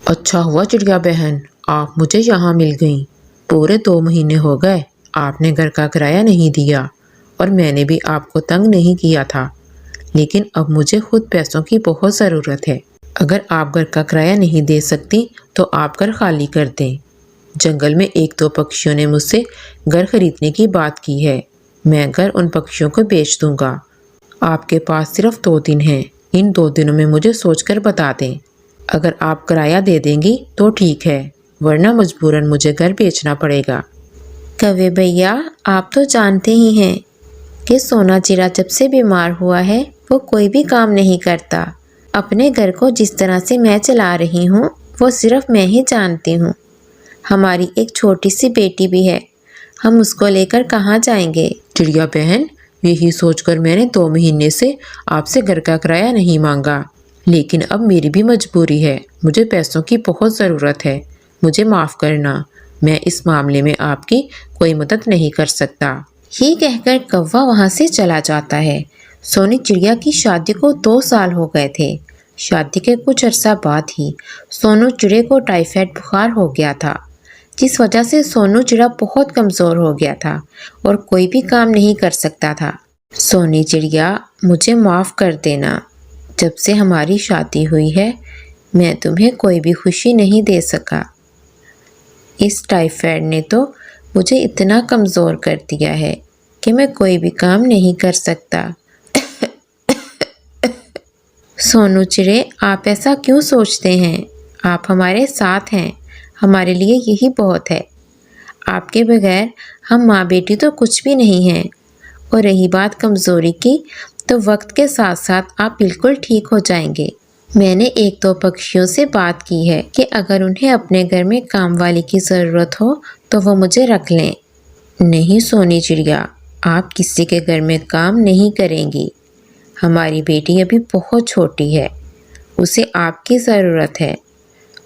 اچھا ہوا چڑیا بہن آپ مجھے یہاں مل گئیں۔ پورے 2 مہینے ہو گئے آپ نے گھر کا کرایہ نہیں دیا اور میں نے بھی آپ کو تنگ نہیں کیا تھا، لیکن اب مجھے خود پیسوں کی بہت ضرورت ہے۔ اگر آپ گھر کا کرایہ نہیں دے سکتی تو آپ گھر خالی کر دیں۔ جنگل میں 1-2 پکشیوں نے مجھ سے گھر خریدنے کی بات کی ہے، میں گھر ان پکشیوں کو بیچ دوں گا۔ آپ کے پاس صرف 2 دن ہیں، ان 2 دنوں میں مجھے سوچ کر بتا دیں۔ اگر آپ کرایہ دے دیں گی تو ٹھیک ہے، ورنہ مجبوراً مجھے گھر بیچنا پڑے گا۔ کوے بھیا، آپ تو جانتے ہی ہیں کہ سونا چڑیا جب سے بیمار ہوا ہے وہ کوئی بھی کام نہیں کرتا۔ اپنے گھر کو جس طرح سے میں چلا رہی ہوں وہ صرف میں ہی جانتی ہوں۔ ہماری ایک چھوٹی سی بیٹی بھی ہے، ہم اس کو لے کر کہاں جائیں گے؟ چڑیا بہن، یہی سوچ کر میں نے 2 مہینے سے آپ سے گھر کا کرایہ نہیں مانگا، لیکن اب میری بھی مجبوری ہے، مجھے پیسوں کی بہت ضرورت ہے، مجھے معاف کرنا، میں اس معاملے میں آپ کی کوئی مدد نہیں کر سکتا۔ یہ کہہ کر کوا وہاں سے چلا جاتا ہے۔ سونی چڑیا کی شادی کو 2 سال ہو گئے تھے۔ شادی کے کچھ عرصہ بعد ہی سونو چڑے کو ٹائیفائڈ بخار ہو گیا تھا، جس وجہ سے سونو چڑیا بہت کمزور ہو گیا تھا اور کوئی بھی کام نہیں کر سکتا تھا۔ سونی چڑیا، مجھے معاف کر دینا، جب سے ہماری شادی ہوئی ہے میں تمہیں کوئی بھی خوشی نہیں دے سکا۔ اس ٹائیفائڈ نے تو مجھے اتنا کمزور کر دیا ہے کہ میں کوئی بھی کام نہیں کر سکتا۔ سونو چڑے، آپ ایسا کیوں سوچتے ہیں؟ آپ ہمارے ساتھ ہیں، ہمارے لیے یہی بہت ہے۔ آپ کے بغیر ہم ماں بیٹی تو کچھ بھی نہیں ہیں۔ اور رہی بات کمزوری کی، تو وقت کے ساتھ ساتھ آپ بالکل ٹھیک ہو جائیں گے۔ میں نے 1-2 پکشیوں سے بات کی ہے کہ اگر انہیں اپنے گھر میں کام والی کی ضرورت ہو تو وہ مجھے رکھ لیں۔ نہیں سونی چڑیا، آپ کسی کے گھر میں کام نہیں کریں گی۔ ہماری بیٹی ابھی بہت چھوٹی ہے، اسے آپ کی ضرورت ہے،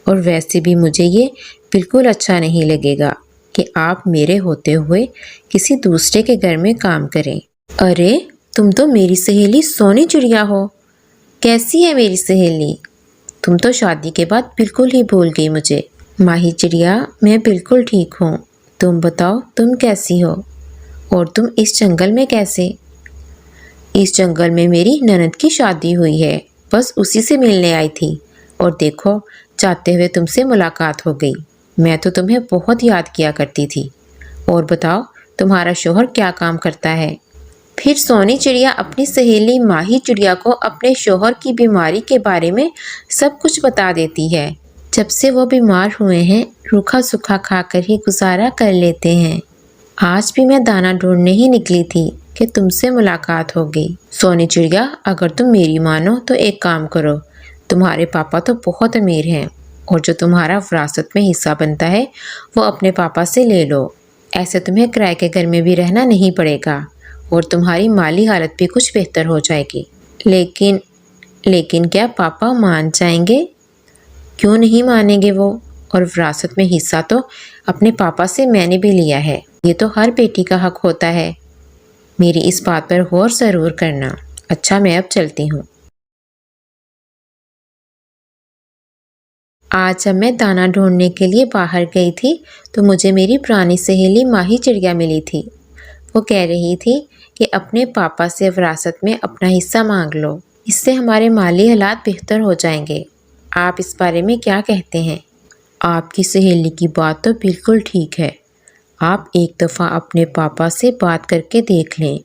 اور ویسے بھی مجھے یہ بالکل اچھا نہیں لگے گا کہ آپ میرے ہوتے ہوئے کسی دوسرے کے گھر میں کام کریں۔ ارے، تم تو میری سہیلی سونی چڑیا ہو۔ کیسی ہے میری سہیلی؟ تم تو شادی کے بعد بالکل ہی بھول گئی مجھے۔ ماہی چڑیا، میں بالکل ٹھیک ہوں، تم بتاؤ تم کیسی ہو؟ اور تم اس جنگل میں کیسے؟ اس جنگل میں میری نند کی شادی ہوئی ہے، بس اسی سے ملنے آئی تھی، اور دیکھو چاہتے ہوئے تم سے ملاقات ہو گئی۔ میں تو تمہیں بہت یاد کیا کرتی تھی۔ اور بتاؤ تمہارا شوہر کیا کام کرتا ہے؟ پھر سونی چڑیا اپنی سہیلی ماہی چڑیا کو اپنے شوہر کی بیماری کے بارے میں سب کچھ بتا دیتی ہے۔ جب سے وہ بیمار ہوئے ہیں روکھا سکھا کھا کر ہی گزارا کر لیتے ہیں۔ آج بھی میں دانہ ڈھونڈنے ہی نکلی تھی کہ تم سے ملاقات ہو گئی۔ سونی چڑیا، اگر تم میری مانو تو ایک کام کرو، تمہارے پاپا تو بہت امیر ہیں، اور جو تمہارا وراثت میں حصہ بنتا ہے وہ اپنے پاپا سے لے لو۔ ایسے تمہیں کرائے کے گھر میں بھی رہنا نہیں پڑے گا، اور تمہاری مالی حالت بھی کچھ بہتر ہو جائے گی۔ لیکن کیا پاپا مان جائیں گے؟ کیوں نہیں مانیں گے وہ؟ اور وراثت میں حصہ تو اپنے پاپا سے میں نے بھی لیا ہے، یہ تو ہر بیٹی کا حق ہوتا ہے۔ میری اس بات پر غور ضرور کرنا۔ اچھا، میں اب چلتی ہوں۔ آج جب میں دانہ ڈھونڈنے کے لیے باہر گئی تھی تو مجھے میری پرانی سہیلی ماہی چڑیا ملی تھی۔ وہ کہہ رہی تھی کہ اپنے پاپا سے وراثت میں اپنا حصہ مانگ لو، اس سے ہمارے مالی حالات بہتر ہو جائیں گے۔ آپ اس بارے میں کیا کہتے ہیں؟ آپ کی سہیلی کی بات تو بالکل ٹھیک ہے۔ آپ ایک دفعہ اپنے پاپا سے بات کر کے دیکھ لیں،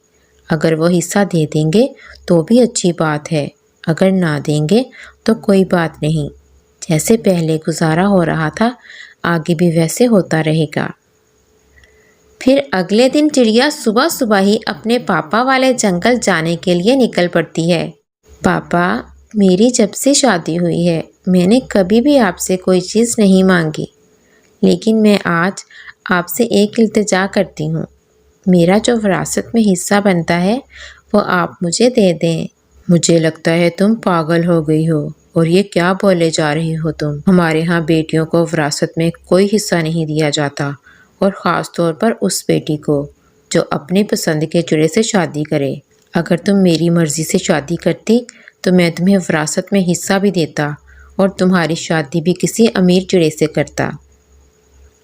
اگر وہ حصہ دے دیں گے تو بھی اچھی بات ہے، اگر نہ دیں گے تو کوئی بات نہیں، جیسے پہلے گزارا ہو رہا تھا آگے بھی ویسے ہوتا رہے گا۔ پھر اگلے دن چڑیا صبح صبح ہی اپنے پاپا والے جنگل جانے کے لیے نکل پڑتی ہے۔ پاپا، میری جب سے شادی ہوئی ہے میں نے کبھی بھی آپ سے کوئی چیز نہیں مانگی، لیکن میں آج آپ سے ایک التجا کرتی ہوں، میرا جو وراثت میں حصہ بنتا ہے وہ آپ مجھے دے دیں۔ مجھے لگتا ہے تم پاگل ہو گئی ہو، اور یہ کیا بولے جا رہی ہو تم؟ ہمارے ہاں بیٹیوں کو وراثت میں کوئی حصہ نہیں دیا جاتا، اور خاص طور پر اس بیٹی کو جو اپنے پسند کے چڑے سے شادی کرے۔ اگر تم میری مرضی سے شادی کرتی تو میں تمہیں وراثت میں حصہ بھی دیتا اور تمہاری شادی بھی کسی امیر چڑے سے کرتا۔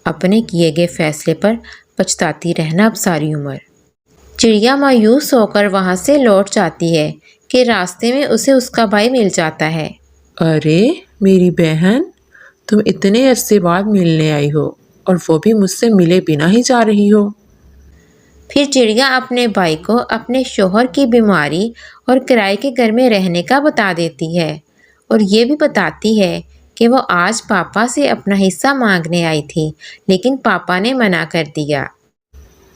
اپنے کیے گئے فیصلے پر پچھتاتی رہنا اب ساری عمر۔ چڑیا مایوس ہو کر وہاں سے لوٹ جاتی ہے کہ راستے میں اسے اس کا بھائی مل جاتا ہے۔ ارے میری بہن، تم اتنے عرصے بعد ملنے آئی ہو اور وہ بھی مجھ سے ملے بنا ہی جا رہی ہو۔ پھر چڑیا اپنے بھائی کو اپنے شوہر کی بیماری اور کرائے کے گھر میں رہنے کا بتا دیتی ہے، اور یہ بھی بتاتی ہے کہ وہ آج پاپا سے اپنا حصہ مانگنے آئی تھی، لیکن پاپا نے منع کر دیا۔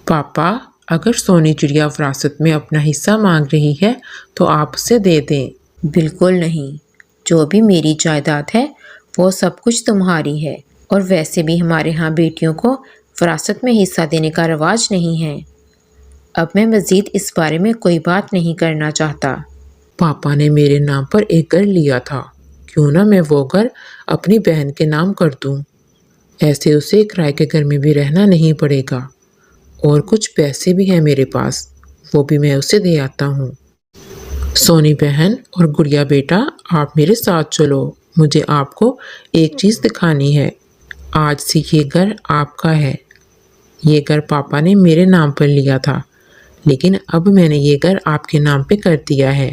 پاپا، اگر سونی چڑیا وراثت میں اپنا حصہ مانگ رہی ہے تو آپ اسے دے دیں۔ بالکل نہیں، جو بھی میری جائیداد ہے وہ سب کچھ تمہاری ہے، اور ویسے بھی ہمارے ہاں بیٹیوں کو وراثت میں حصہ دینے کا رواج نہیں ہے۔ اب میں مزید اس بارے میں کوئی بات نہیں کرنا چاہتا۔ پاپا نے میرے نام پر ایک گھر لیا تھا، کیوں نہ میں وہ گھر اپنی بہن کے نام کر دوں؟ ایسے اسے کرائے کے گھر میں بھی رہنا نہیں پڑے گا، اور کچھ پیسے بھی ہیں میرے پاس، وہ بھی میں اسے دے آتا ہوں۔ سونی بہن اور گڑیا بیٹا، آپ میرے ساتھ چلو، مجھے آپ کو ایک چیز دکھانی ہے۔ آج سے یہ گھر آپ کا ہے۔ یہ گھر پاپا نے میرے نام پر لیا تھا، لیکن اب میں نے یہ گھر آپ کے نام پہ کر دیا ہے۔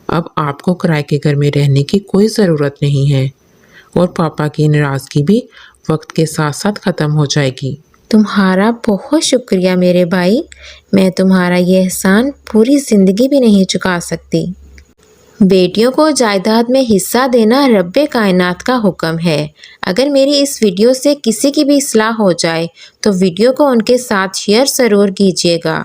اب آپ کو کرائے کے گھر میں رہنے کی کوئی ضرورت نہیں ہے، اور پاپا کی ناراضگی بھی وقت کے ساتھ ساتھ ختم ہو جائے گی۔ تمہارا بہت شکریہ میرے بھائی، میں تمہارا یہ احسان پوری زندگی بھی نہیں چکا سکتی۔ بیٹیوں کو جائیداد میں حصہ دینا رب کائنات کا حکم ہے۔ اگر میری اس ویڈیو سے کسی کی بھی اصلاح ہو جائے تو ویڈیو کو ان کے ساتھ شیئر ضرور کیجیے گا۔